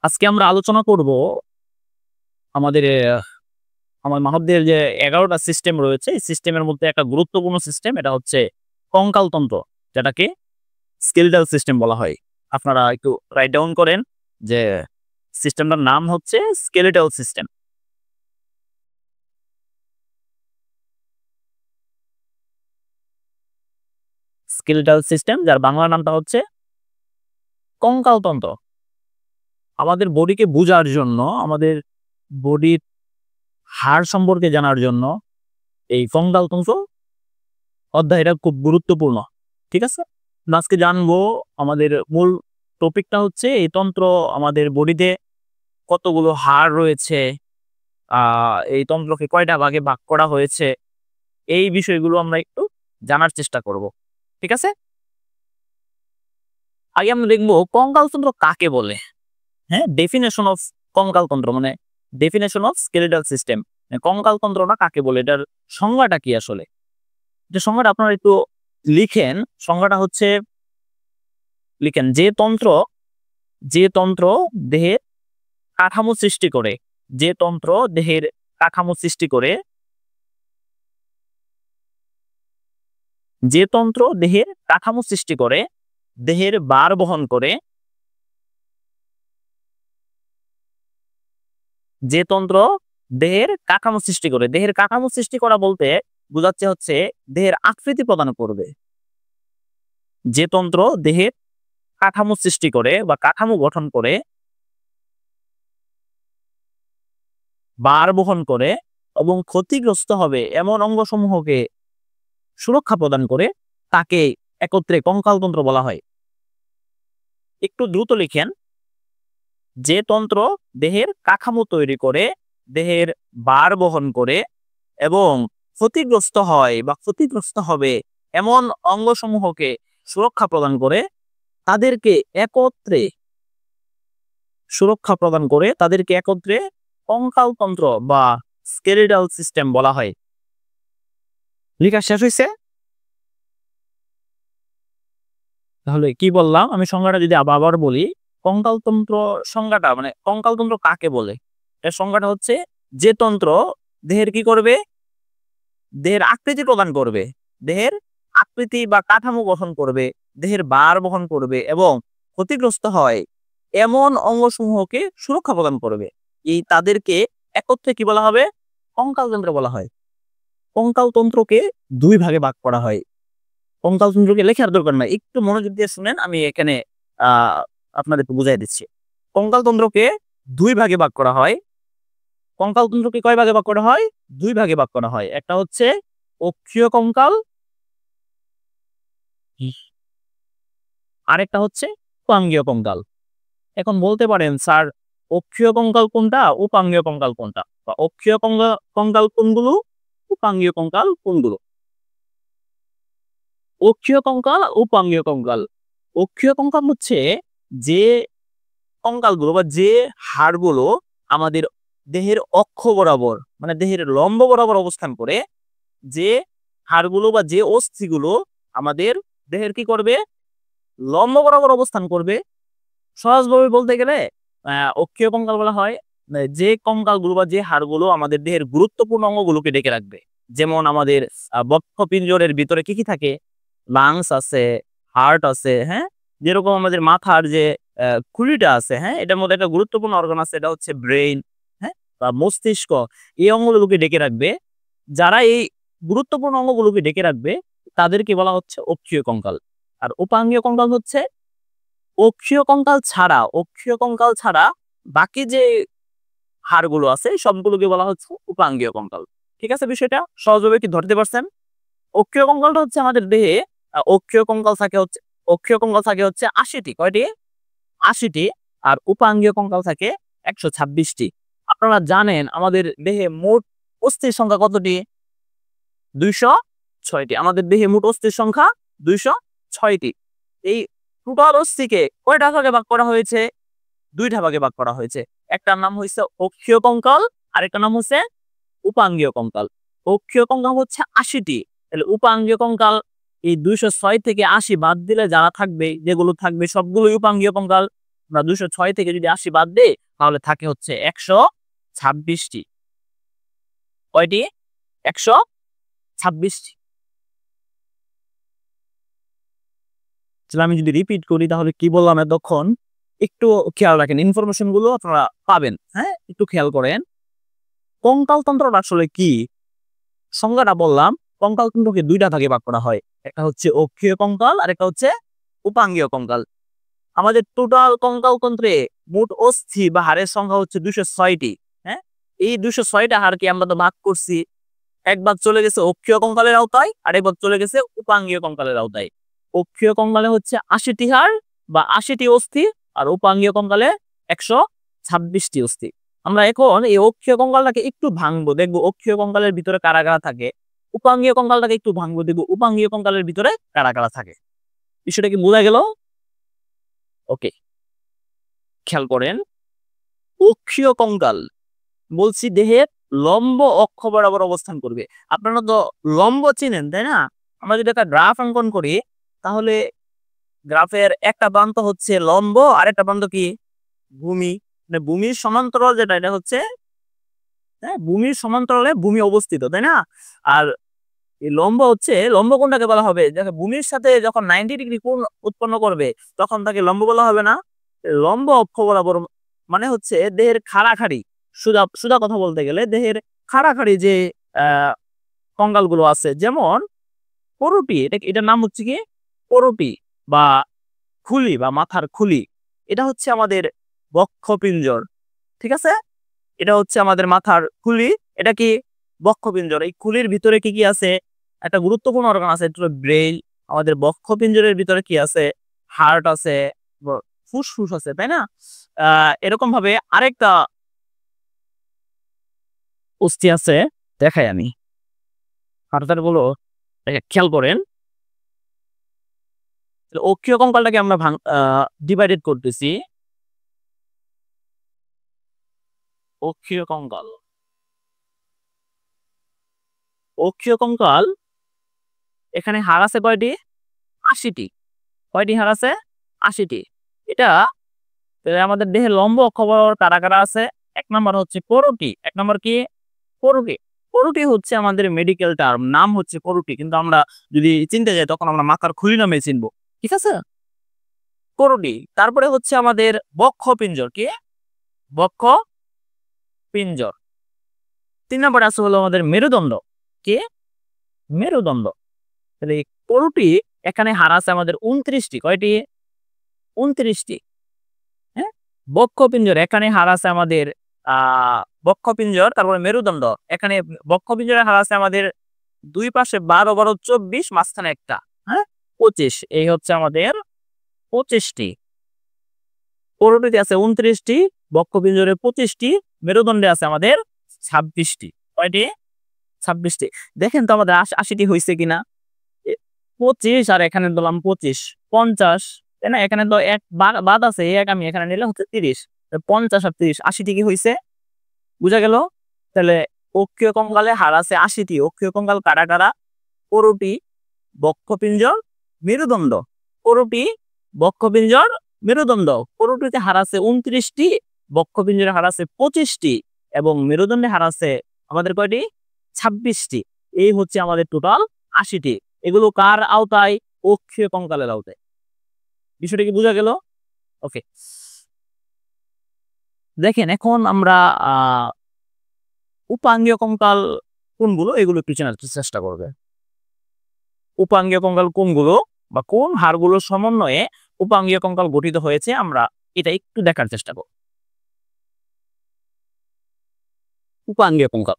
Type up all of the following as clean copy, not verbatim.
আজকে আমরা আলোচনা করব আমাদের আমার মানবদের যে ১১টা সিস্টেম রয়েছে, এই সিস্টেমের মধ্যে একটা গুরুত্বপূর্ণ সিস্টেম এটা হচ্ছে কঙ্কালতন্ত্র, যেটাকে স্কেলেটাল সিস্টেম বলা হয়। আপনারা একটু রাইট ডাউন করেন যে সিস্টেমটার নাম হচ্ছে স্কেলেটাল সিস্টেম। স্কেলেটাল সিস্টেম যার বাংলা নামটা হচ্ছে কঙ্কালতন্ত্র। আমাদের বডিকে বোঝার জন্য, আমাদের বডির হাড় সম্পর্কে জানার জন্য এই কঙ্কালতন্ত্র অধ্যায়টা খুব গুরুত্বপূর্ণ। ঠিক আছে? আজকে জানবো আমাদের মূল টপিকটা হচ্ছে এই তন্ত্র আমাদের বডিতে কতগুলো হাড় রয়েছে, এই তন্ত্রকে কয়টা ভাগে ভাগ করা হয়েছে, এই বিষয়গুলো আমরা একটু জানার চেষ্টা করব। ঠিক আছে? আগে আমরা দেখবো কঙ্কালতন্ত্র কাকে বলে। হ্যাঁ, ডেফিনেশন অফ কঙ্কালতন্ত্র মানে ডেফিনেশন অফ স্কেলেটাল সিস্টেম। কঙ্কালতন্ত্রটা কাকে বলে, এটার সংজ্ঞাটা কি আসলে? যে সংজ্ঞাটা আপনারা একটু লিখেন। সংজ্ঞাটা হচ্ছে লিখেন যে তন্ত্র দেহের কাঠামো সৃষ্টি করে, যে তন্ত্র দেহের কাঠামো সৃষ্টি করে, যে তন্ত্র দেহের কাঠামো সৃষ্টি করে, দেহের ভার বহন করে, যে তন্ত্র দেহের কাঠামো সৃষ্টি করে। দেহের কাঠামো সৃষ্টি করা বলতে বোঝাচ্ছে হচ্ছে দেহের আকৃতি প্রদান করবে। যে তন্ত্র দেহের কাঠামো সৃষ্টি করে বা কাঠামো গঠন করে, ভার বহন করে এবং ক্ষতিগ্রস্ত হবে এমন অঙ্গসমূহকে সুরক্ষা প্রদান করে, তাকে একত্রে কঙ্কালতন্ত্র বলা হয়। একটু দ্রুত লিখেন। যে তন্ত্র দেহের কাঠামো তৈরি করে, দেহের ভার বহন করে এবং ক্ষতিগ্রস্ত হয় বা ক্ষতিগ্রস্ত হবে এমন অঙ্গসমূহকে সুরক্ষা প্রদান করে, তাদেরকে একত্রে সুরক্ষা প্রদান করে তাদেরকে একত্রে কঙ্কালতন্ত্র বা স্কেলেটাল সিস্টেম বলা হয়। লেখা শেষ হয়েছে? তাহলে কি বললাম আমি সংজ্ঞাটা যদি আবার বলি, কঙ্কালতন্ত্র সংজ্ঞাটা মানে কঙ্কালতন্ত্র কাকে বলে, এর সংজ্ঞাটা হচ্ছে যে তন্ত্র দেহের কি করবে, দেহের আকৃতি প্রদান করবে, দেহের আকৃতি বা কাঠামো গঠন করবে, দেহের ভার বহন করবে এবং ক্ষতিগ্রস্ত হয় এমন অঙ্গসমূহকে সুরক্ষা প্রদান করবে, এই তাদেরকে একত্রে কি বলা হবে? কঙ্কালতন্ত্র বলা হয়। কঙ্কালতন্ত্রকে দুই ভাগে ভাগ করা হয়। কঙ্কালতন্ত্রকে লেখার দরকার নাই, একটু মনোযোগ দিয়ে শুনেন, আমি এখানে আহ আপনাদেরকে বুঝাই দিচ্ছি। কঙ্কালতন্ত্রকে দুই ভাগে ভাগ করা হয়। কঙ্কালতন্ত্রকে কয় ভাগে ভাগ করা হয়? দুই ভাগে ভাগ করা হয়। একটা হচ্ছে অক্ষীয় কঙ্কাল, আরেকটা হচ্ছে উপাঙ্গীয় কঙ্কাল। এখন বলতে পারেন স্যার, অক্ষীয় কঙ্কাল কোনটা, উপাঙ্গীয় কঙ্কাল কোনটা, বা অক্ষীয় কঙ্কাল কোনগুলো, উপাঙ্গীয় কঙ্কাল কোনগুলো? অক্ষীয় কঙ্কাল, উপাঙ্গীয় কঙ্কাল। অক্ষীয় কঙ্কাল হচ্ছে যে কঙ্কালগুলো বা যে হাড়গুলো আমাদের দেহের অক্ষ বরাবর মানে দেহের লম্ব বরাবর অবস্থান করে, যে হাড়গুলো বা যে অস্থিগুলো আমাদের দেহের কি করবে, লম্ব বরাবর অবস্থান করবে। সহজভাবে বলতে গেলে অক্ষীয় কঙ্কাল বলা হয় যে কঙ্কালগুলো বা যে হাড়গুলো আমাদের দেহের গুরুত্বপূর্ণ অঙ্গগুলোকে ডেকে রাখবে। যেমন আমাদের বক্ষপিঞ্জরের ভিতরে কি কি থাকে? লাংস আছে, হার্ট আছে, হ্যাঁ, যেরকম আমাদের মাথার যে খুলিটা আছে, হ্যাঁ, এটার মধ্যে একটা গুরুত্বপূর্ণ অর্গান আছে, এটা হচ্ছে ব্রেইন, হ্যাঁ, বা মস্তিষ্ক। এই অঙ্গগুলোকে ডেকে রাখবে। যারা এই গুরুত্বপূর্ণ অঙ্গগুলোকে ডেকে রাখবে তাদেরকে বলা হচ্ছে অক্ষীয় কঙ্কাল। আর উপাঙ্গীয় কঙ্কাল হচ্ছে অক্ষীয় কঙ্কাল ছাড়া বাকি যে হাড়গুলো আছে সবগুলোকে বলা হচ্ছে উপাঙ্গীয় কঙ্কাল। ঠিক আছে? বিষয়টা সহজভাবে কি ধরতে পারছেন? অক্ষীয় কঙ্কালটা হচ্ছে আমাদের দেহে অক্ষীয় কঙ্কাল থাকে হচ্ছে ৮০টি। কয়টি? ৮০টি। আর উপাঙ্গীয় কঙ্কাল থাকে ১২৬টি। আপনারা জানেন আমাদের দেহে মোট অস্থির সংখ্যা কতটি? ২০৬টি। আমাদের দেহে মোট অস্থির সংখ্যা ২০৬টি। এই টোটাল অস্থিকে কয়টা ভাগে ভাগ করা হয়েছে? দুইটা ভাগে ভাগ করা হয়েছে। একটার নাম হইছে অক্ষীয় কঙ্কাল, আরেকটার নাম হচ্ছে উপাঙ্গীয় কঙ্কাল। অক্ষীয় কঙ্কাল হচ্ছে ৮০টি, তাহলে উপাঙ্গীয় কঙ্কাল এই ২০৬ থেকে ৮০ বাদ দিলে যারা থাকবে, যেগুলো থাকবে সবগুলোই উপাঙ্গীয় কঙ্কাল। আমরা 206 থেকে যদি 80 বাদ দিই তাহলে থাকে হচ্ছে 126টি। কয়টি? 126টি। আমি যদি রিপিট করি তাহলে কি বললাম এতক্ষণ, একটু খেয়াল রাখেন, ইনফরমেশন গুলো আপনারা পাবেন। হ্যাঁ, একটু খেয়াল করেন। কঙ্কাল তন্ত্রটা আসলে কি? সংজ্ঞাটা বললাম, কঙ্কাল তন্ত্রকে দুইটা ভাগে ভাগ করা হয়, একটা হচ্ছে অক্ষীয় কঙ্কাল আর একটা হচ্ছে উপাঙ্গীয় কঙ্কাল। আমাদের টোটাল কঙ্কাল তন্ত্রে মোট অস্থি বা হাড়ের সংখ্যা হচ্ছে 206টি। হ্যাঁ, এই 206টা হাড়কে আমরা তো ভাগ করছি, এক ভাগ চলে গেছে অক্ষীয় কঙ্কালের আওতায় আর এক ভাগ চলে গেছে উপাঙ্গীয় কঙ্কালের আওতায়। অক্ষীয় কঙ্কালে হচ্ছে 80টি হাড় বা 80টি অস্থি, আর উপাঙ্গীয় কঙ্কালে 126টি অস্থি। আমরা এখন এই অক্ষীয় কঙ্কালটাকে একটু ভাঙবো, দেখবো অক্ষীয় কঙ্কালের ভিতরে কারা কারা থাকে। উপাঙ্গীয় কঙ্কালটাকে একটু ভাঙবো, দেখবো উপাঙ্গীয় কঙ্কালের ভিতরে কারা কারা থাকে। বিষয়টা কি বোঝা গেল? ওকে, খেয়াল করেন। অক্ষীয় কঙ্কাল বলছি দেহের লম্ব অক্ষ বরাবর অবস্থান করবে। আপনারা তো লম্ব চিনেন, তাই না? আমরা যদি একটা গ্রাফ অঙ্কন করি তাহলে গ্রাফের একটা প্রান্ত হচ্ছে লম্ব আর একটা প্রান্ত কি ভূমি। মানে ভূমির সমান্তরাল যেটা, এটা হচ্ছে, হ্যাঁ, ভূমির সমান্তরালে ভূমি অবস্থিত, তাই না? আর এই লম্ব হচ্ছে, লম্ব কোনটাকে বলা হবে? যাকে ভূমির সাথে যখন 90 ডিগ্রি কোণ উৎপন্ন করবে তখন তাকে লম্ব বলা হবে না? লম্ব অক্ষ বরাবর মানে হচ্ছে দেহের খাড়াখাড়ি, সোজা সোজা কথা বলতে গেলে দেহের খাড়াখাড়ি যে আহ কঙ্কালগুলো আছে, যেমন করোটি, এটার নাম হচ্ছে কি করোটি বা খুলি বা মাথার খুলি। এটা হচ্ছে আমাদের বক্ষপিঞ্জর, ঠিক আছে? এটা হচ্ছে আমাদের মাথার খুলি। এটা কি বক্ষপিঞ্জর। এই খুলির ভিতরে কি কি আছে? একটা গুরুত্বপূর্ণ অর্গান আছে, এটা হলো ব্রেইন। আমাদের বক্ষপিঞ্জরের ভিতরে কি আছে? হার্ট আছে, ফুসফুস আছে, তাই না? এরকম ভাবে আরেকটা অস্থি আছে, দেখাই আমি। হার্টের বলো, খেয়াল করেন। অক্ষীয় কঙ্কালটাকে আমরা ডিভাইডেড করতেছি। অক্ষীয় কঙ্কাল, অক্ষীয় কঙ্কাল এখানে হাড় আছে কয়টি? 80টি। কয়টি হাড় আছে? 80টি। এটা আমাদের দেহের লম্ব অক্ষ বরাবর কারা কারা আছে? এক নম্বর হচ্ছে করোটি। এক নম্বর কি? করোটি। করোটি হচ্ছে আমাদের মেডিকেল টার্ম, নাম হচ্ছে করোটি, কিন্তু আমরা যদি চিনতে যাই তখন আমরা মাথার খুলি নামে চিনবো, ঠিক আছে? করোটি। তারপরে হচ্ছে আমাদের বক্ষপিঞ্জর। কি? বক্ষপিঞ্জর। 3 নম্বরে আছে হলো আমাদের মেরুদণ্ড। কি? মেরুদণ্ড। তাহলে এই করোটি এখানে হাড় আছে আমাদের 29টি। কয়টি? 29টি। হ্যাঁ, বক্ষপিঞ্জর এখানে হাড় আছে আমাদের বক্ষপিঞ্জর, তারপরে মেরুদণ্ড এখানে বক্ষপিঞ্জরের হাড় আছে আমাদের দুই পাশে 12 12 24, মাঝখানে একটা, হ্যাঁ 25। এই হচ্ছে আমাদের 25টি। করোটিতে আছে 29টি, বক্ষপিঞ্জরে 25টি, মেরুদণ্ডে আছে আমাদের 26টি। কয়টি? 26টি। দেখেন তো আমাদের 80টি হয়েছে কিনা? 25 আর এখানে দিলাম 25, 50, তাই না? এখানে তো এক বাদ আছে, এক আমি এখানে নিলে হচ্ছে 30, 50 আর 30, 80টি কি হয়েছে? বুঝা গেল? তাহলে অক্ষীয় কঙ্কালে হাড় আছে 80টি। অক্ষীয় কঙ্কাল কারা কারা? করোটি, বক্ষপিঞ্জর, মেরুদণ্ড। করোটি, বক্ষপিঞ্জর, মেরুদণ্ড। করোটিতে হাড় আছে 29টি, বক্ষপিঞ্জরে হাড় আছে 25টি এবং মেরুদণ্ডে হাড় আছে আমাদের কয়টি? 26টি। এই হচ্ছে আমাদের টোটাল 80টি। এগুলো কার আওতায়? অক্ষীয় কঙ্কালের আওতায়। বিষয়টা কি বোঝা গেল? ওকে, দেখেন এখন আমরা উপাঙ্গীয় কঙ্কাল কোনগুলো এগুলো একটু চেনার চেষ্টা করবে। উপাঙ্গীয় কঙ্কাল কোনগুলো বা কোন হাড়গুলোর সমন্বয়ে উপাঙ্গীয় কঙ্কাল গঠিত হয়েছে আমরা এটা একটু দেখার চেষ্টা করব। উপাঙ্গীয় কঙ্কাল,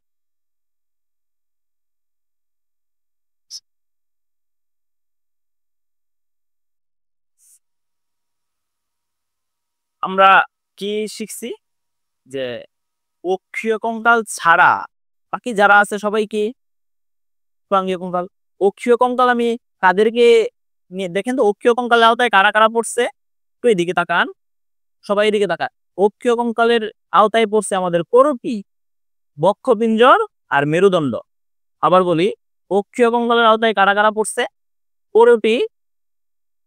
আমরা কি শিখছি? যে অক্ষীয় কঙ্কাল ছাড়া বাকি যারা আছে সবাই কি উপাঙ্গীয় কঙ্কাল। অক্ষীয় কঙ্কাল আমি কাদেরকে নিয়ে, দেখেন তো অক্ষীয় কঙ্কালের আওতায় কারা কারা পড়ছে, একটু এদিকে তাকান, সবাই এদিকে তাকান। অক্ষীয় কঙ্কালের আওতায় পড়ছে আমাদের করোটি, বক্ষপিঞ্জর আর মেরুদণ্ড। আবার বলি, অক্ষীয় কঙ্কালের আওতায় কারা কারা পড়ছে? করোটি,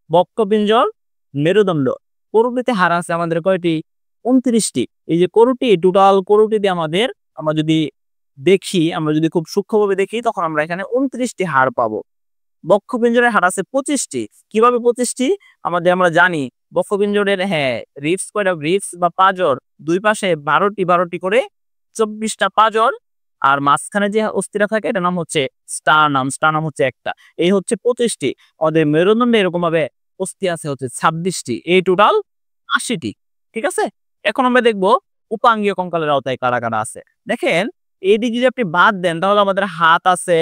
বক্ষপিঞ্জর, মেরুদণ্ড। করুটিতে হাড় আছে আমাদের কয়টি? 29টি। এই যে করুটি, টোটাল করুটিতে আমাদের, আমরা যদি দেখি, আমরা যদি খুব সূক্ষ্মভাবে দেখি, তখন আমরা এখানে 29টি হাড় পাবো। বক্ষপিঞ্জরের হাড় আছে 25টি। কিভাবে 25টি? আমরা জানি বক্ষপিঞ্জরের, হ্যাঁ, রিবস কয়টা? রিবস বা পাঁজর দুই পাশে 12টি করে 24টা পাঁজর, আর মাঝখানে যে অস্থিটা থাকে এটার নাম হচ্ছে স্টার্নাম। স্টার্নাম হচ্ছে একটা। এই হচ্ছে 25টি। আমাদের মেরুদণ্ডে এরকম ভাবে অস্থি আছে হচ্ছে 26টি। এই টোটাল 80টি। ঠিক আছে? এখন আমরা দেখব উপাঙ্গীয় কঙ্কালের আওতায় কারা কারা আছে। দেখেন, এই দিক যদি আপনি বাদ দেন তাহলে আমাদের হাত আছে,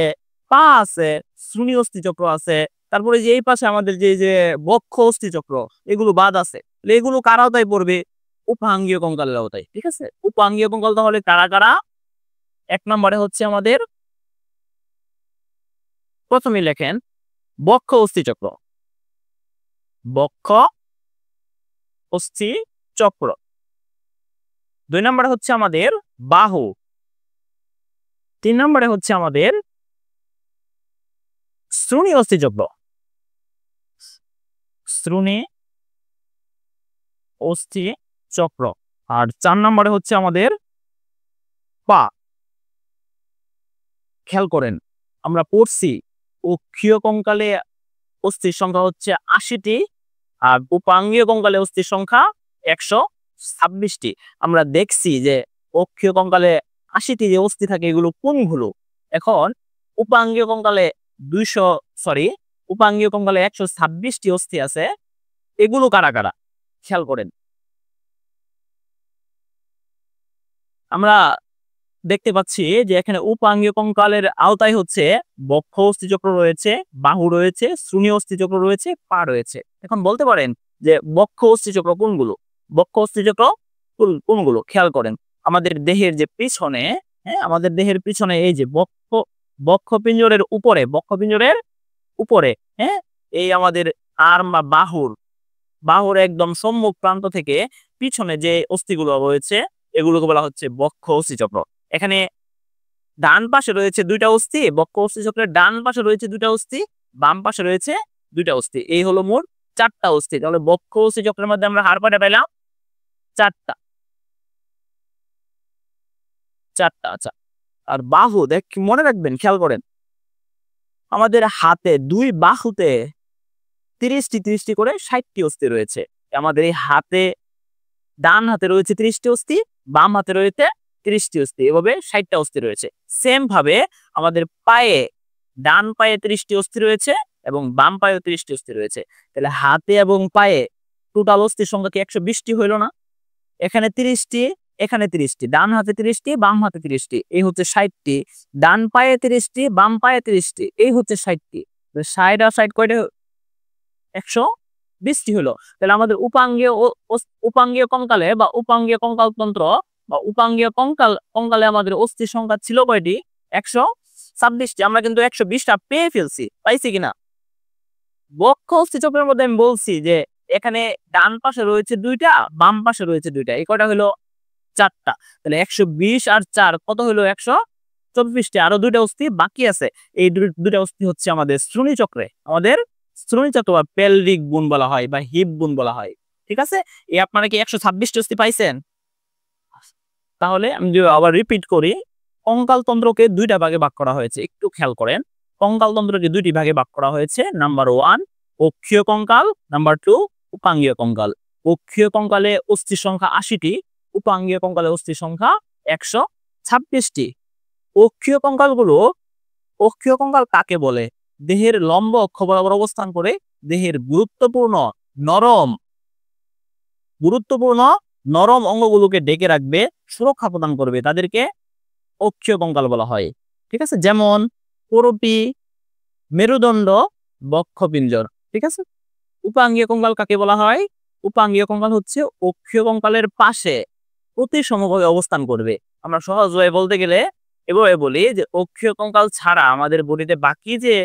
পা আছে, শ্রোণী অস্থিচক্র আছে, তারপরে যে এই পাশে আমাদের যে বক্ষ অস্থিচক্র, এগুলো বাদ আছে। তাহলে এগুলো কার আওতায় পড়বে? উপাঙ্গীয় কঙ্কালের আওতায়। ঠিক আছে? উপাঙ্গীয় কঙ্কাল তাহলে কারা কারা? এক নম্বরে হচ্ছে আমাদের, প্রথমে লেখেন বক্ষ অস্থিচক্র। বক্ষ অস্থিচক্র। 2 নম্বরে হচ্ছে আমাদের বাহু। 3 নম্বরে হচ্ছে আমাদের শ্রোণী অস্থিচক্র। শ্রোণী অস্থিচক্র। আর 4 নম্বরে হচ্ছে আমাদের পা। খেয়াল করেন, আমরা পড়ছি অক্ষীয় কঙ্কালে অস্থির সংখ্যা হচ্ছে 80টি, আর উপাঙ্গীয় কঙ্কালে অস্থির সংখ্যা 126টি। আমরা দেখছি যে অক্ষীয় কঙ্কালে 80টি যে অস্থি থাকে এগুলো কোনগুলো? এখন উপাঙ্গীয় কঙ্কালে 126টি অস্থি আছে, এগুলো কারা কারা? খেয়াল করেন, আমরা দেখতে পাচ্ছি যে এখানে উপাঙ্গীয় কঙ্কালের আওতায় হচ্ছে বক্ষ অস্থিচক্র রয়েছে, বাহু রয়েছে, শ্রোণী অস্থিচক্র রয়েছে, পা রয়েছে। এখন বলতে পারেন যে বক্ষ অস্থিচক্র কোনগুলো? বক্ষ অস্থিচক্র কোনগুলো? খেয়াল করেন, আমাদের দেহের যে পিছনে, হ্যাঁ, আমাদের দেহের পিছনে এই যে বক্ষপিঞ্জরের উপরে, হ্যাঁ, এই আমাদের আর্ম বা বাহুর একদম সম্মুখ প্রান্ত থেকে পিছনে যে অস্থিগুলো রয়েছে এগুলোকে বলা হচ্ছে বক্ষ অস্থিচক্র। এখানে ডান পাশে রয়েছে 2টা অস্থি, বক্ষ অস্থিচক্রের ডান পাশে রয়েছে 2টা অস্থি, বাম পাশে রয়েছে 2টা অস্থি। এই হলো মোট 4টা অস্থি। তাহলে বক্ষ অস্থিচক্রের মধ্যে আমরা হাড় কয়টা পেলাম? 4টা। আচ্ছা। আর বাহু, মনে রাখবেন, খেয়াল করেন, আমাদের হাতে 2 বাহুতে 30টি করে 60টি অস্থি রয়েছে। আমাদের এই হাতে, ডান হাতে রয়েছে 30টি অস্থি, বাম হাতে রয়েছে 30টি অস্থি, এভাবে 60টা অস্থি রয়েছে। সেম ভাবে আমাদের পায়ে, ডান পায়ে 30টি অস্থি রয়েছে এবং বাম পায়েও 30টি অস্থি রয়েছে। তাহলে হাতে এবং পায়ে টোটাল অস্থির সংখ্যা কি 120টি হইল না? এখানে 30টি, এখানে 30টি, ডান হাতে 30টি, বাম হাতে 30টি, এই হচ্ছে 60টি। ডান পায়ে 30টি, বাম পায়ে 30টি, এই হচ্ছে 60টি। 60 আর 60 কয়টা? 120টি হলো। তাহলে আমাদের উপাঙ্গীয় কঙ্কালে বা উপাঙ্গীয় কঙ্কালতন্ত্র বা উপাঙ্গীয় কঙ্কালে আমাদের অস্থির সংখ্যা ছিল কয়টি? 126টি। আমরা কিন্তু 120টা পেয়ে ফেলছি, পাইছি কিনা? বক্ষ অস্থিচক্রের মধ্যে আমি বলছি যে এখানে ডান পাশে রয়েছে 2টা, বাম পাশে রয়েছে 2টা, এই কয়টা হলো? 4টা। তাহলে 120 আর 4 কত হলো? 124টি। আরো 2টা অস্থি বাকি আছে। এই 2টা অস্থি হচ্ছে আমাদের শ্রোণী চক্রে, আমাদের শ্রোণী চক্র বা পেলভিক বোন বলা হয় বা হিপ বোন বলা হয়। ঠিক আছে? এই আপনারা কি 126টি অস্থি পাইছেন? তাহলে আমি যদি আবার রিপিট করি, কঙ্কালতন্ত্রকে 2টা ভাগে ভাগ করা হয়েছে। একটু খেয়াল করেন, কঙ্কালতন্ত্রকে 2টি ভাগে ভাগ করা হয়েছে। নাম্বার 1 অক্ষীয় কঙ্কাল, নাম্বার 2 উপাঙ্গীয় কঙ্কাল। অক্ষীয় কঙ্কালে অস্থির সংখ্যা 80টি, উপাঙ্গীয় কঙ্কালে অস্থির সংখ্যা 126টি। অক্ষীয় কঙ্কাল কাকে বলে? দেহের লম্ব অক্ষ বরাবর অবস্থান করে দেহের গুরুত্বপূর্ণ নরম অঙ্গগুলোকে ডেকে রাখবে, সুরক্ষা প্রদান করবে, তাদেরকে অক্ষীয় কঙ্কাল বলা হয়। ঠিক আছে? যেমন করপি, মেরুদণ্ড, বক্ষপিঞ্জর। ঠিক আছে? উপাঙ্গীয় কঙ্কাল কাকে বলা হয়? উপাঙ্গীয় কঙ্কাল হচ্ছে অক্ষীয় কঙ্কালের পাশে প্রতিসমভাবে অবস্থান করবে। আমরা সহজভাবে বলতে গেলে এভাবে বলি যে অক্ষীয় কঙ্কাল ছাড়া আমাদের বডিতে বাকি যে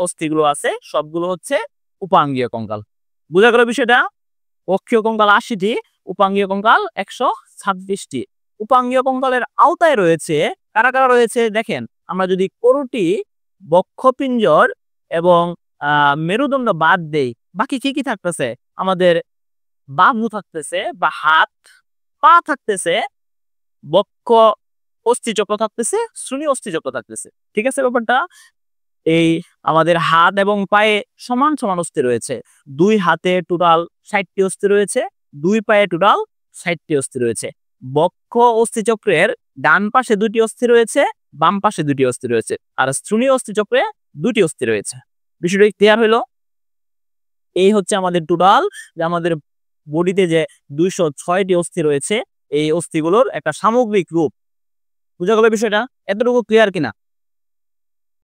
অস্থিগুলো আছে সবগুলো হচ্ছে উপাঙ্গীয় কঙ্কাল। বুঝা গেল বিষয়টা? অক্ষীয় কঙ্কাল 80টি, উপাঙ্গীয় কঙ্কাল 126টি। উপাঙ্গীয় কঙ্কালের আওতায় রয়েছে কারা কারা রয়েছে? দেখেন, আমরা যদি করুটি, বক্ষপিঞ্জর এবং মেরুদণ্ড বাদ দেই, বাকি কি কি থাকতেছে? আমাদের বাহু থাকতেছে বা হাত, পা থাকতেছে, বক্ষ অস্থিচক্র থাকতেছে, শ্রোণী অস্থিচক্র থাকতেছে। ঠিক আছে ব্যাপারটা? এই আমাদের হাত এবং পায়ে সমান সমান অস্থি রয়েছে। 2 হাতে টোটাল 60টি অস্থি রয়েছে, 2 পায়ে টোটাল 60টি অস্থি রয়েছে। বক্ষ অস্থিচক্রের ডান পাশে 2টি অস্থি রয়েছে, বাম পাশে 2টি অস্থি রয়েছে। আর শ্রোণী অস্থিচক্রে 2টি অস্থি রয়েছে। বিষয়টা ক্লিয়ার হলো? এই হচ্ছে আমাদের টোটাল যে আমাদের বডিতে যে 206টি অস্থি রয়েছে, এই অস্থিগুলোর একটা সামগ্রিক রূপ। বুঝা গেল বিষয়টা? এতটুকু ক্লিয়ার কিনা?